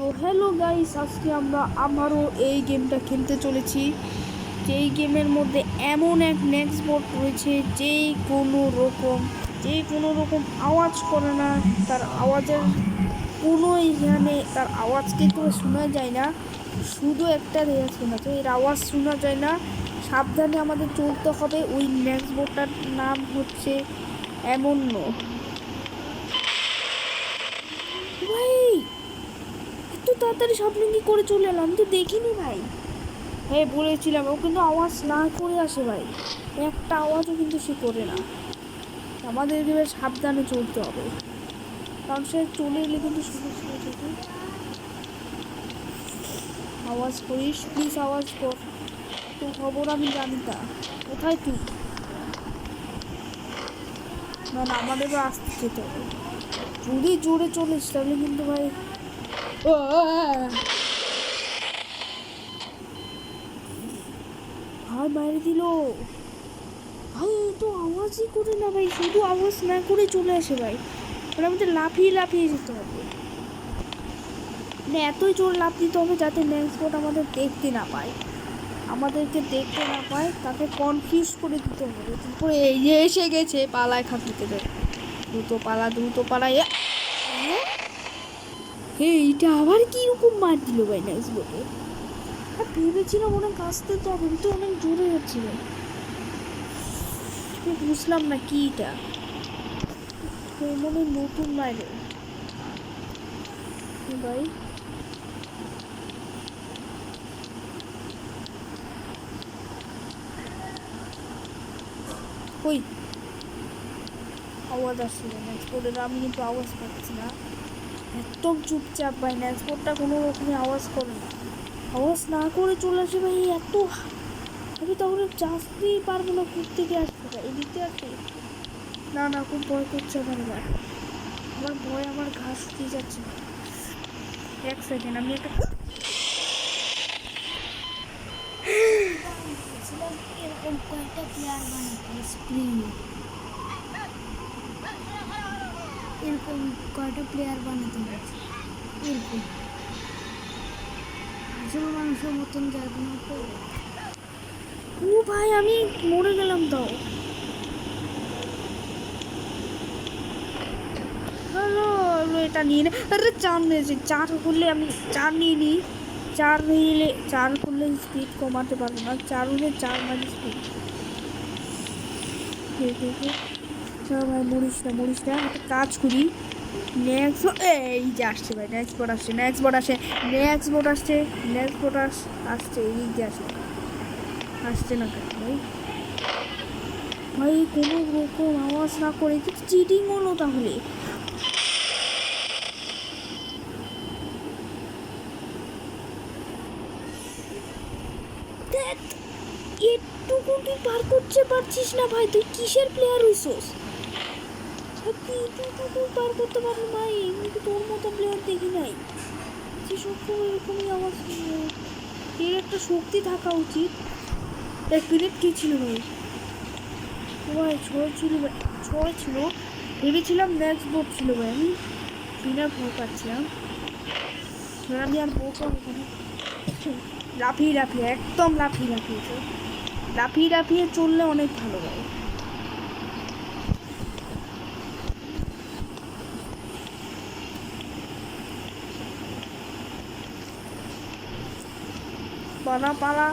তো hello guys, আজকে আমরা আবারও এই গেমটা খেলতে চলেছি। যেই গেমের মধ্যে এমন এক নেক্সট বোর্ড রয়েছে যে কোনো রকম আওয়াজ করে না। তার আওয়াজের কোনো এখানে তার আওয়াজ কিন্তু শোনা যায় না, শুধু একটা রেয়া শোনা যায়, এর আওয়াজ শোনা যায় না। সাবধানে আমাদের চলতে হবে। ওই নেক্সট বোর্ডটার নাম হচ্ছে এমন্য। তো তাড়াতাড়ি স্বপ্ন কি করে চলে এলাম, তো দেখিনি ভাই। হ্যাঁ বলেছিলাম, ও কিন্তু আওয়াজ না করে আসে ভাই, একটা আওয়াজও কিন্তু সে করে না। আমাদেরকে বেশ সাবধানে চলতে হবে, কারণ সে চলে এলে কিন্তু সমস্যা হয়ে যাবে। আওয়াজ করিস প্লিজ, আওয়াজ কর। তো খবর আমি জানি তা। কোথায় তুই? না না, আমাদেরও আসতে যেতে হবে। যদি জোরে চলিস তাহলে কিন্তু ভাই ভাই বাইরে দিল ভাই। তো আওয়াজই করে না ভাই, শুধু আওয়াজ না করে চলে আসে ভাই। মানে আমাদের লাফিয়ে লাফিয়ে যেতে হবে, মানে এতই জোর লাফ দিতে হবে যাতে নেক্সট বোর্ড আমাদের দেখতে না পায়। আমাদেরকে দেখতে না পায় তাকে কনফিউজ করে দিতে হবে। তারপরে এই যে এসে গেছে, পালায় খাপিতে দেয়। দ্রুত পালা এইটা আবার কিরকম মার দিল ভাই নেক্সট বোর্ডে। ভেবেছিলাম অনেক আসতে, তো হবে তো অনেক জোরে হচ্ছিল। বুঝলাম না কি এটা, মনে নতুন বাইরে ভাই। ওই আওয়াজ আসছিল নেক্সপোর্টের, আমি কিন্তু আওয়াজ পাচ্ছি না। একদম চুপচাপ ভাই, নেক্সপোর্টটা কোনো রকমের আওয়াজ করে না, আওয়াজ না করে চলে আসে ভাই। এত আমি তাহলে চাষতেই পারবো না, কোথা থেকে আসবে ভাই, এদিকে আসবে না। না খুব ভয় করছে আমার এবার, আমার ভয় আমার ঘাস শুকিয়ে যাচ্ছে। এক সেকেন্ড, আমি একটা এরকম কয়েকটা প্লেয়ার বানাতে স্প্রিং, এরকম কয়টা প্লেয়ার বানাতে হয়েছে। এরকম আসলে মানুষের মতন যাবে না তো। ও ভাই আমি মরে গেলাম তাও। হ্যালো, এটা নিয়ে নে। আরে চার নিয়েছি, চার করলে আমি চার নিয়ে নিই। চার করলে স্পিড কমাতে পারবো না, চার হলে চার মানে স্পিড। ভাই মরিস না, একটা কাজ করি। নেক্সট এই যে আসছে ভাই, নেক্সট বোর্ড আসছে এই দিক দিয়ে আসছে না কেন ভাই? ভাই কোনো রকম আওয়াজ না করে কিন্তু চিটিং হলো তাহলে। একটুকু তুই পার করতে পারছিস না ভাই, তুই কিসের প্লেয়ার হইছস? তুই পার করতে পারবি ভাই, এমনি তোর মতো প্লেয়ার দেখি নাই যে সবসময় এরকমই আওয়াজ। এর একটা শক্তি থাকা উচিত। এক মিনিট কি ছিল ভাই? ভাই ছয় ছিল, ভেবেছিলাম নেক্সট বোর্ড ছিল ভাই। আমি বিনা ভয় পাচ্ছিলাম, আমি আর বউকে লাফিয়ে একদম লাফিয়ে চললে অনেক ভালো হয়। পালা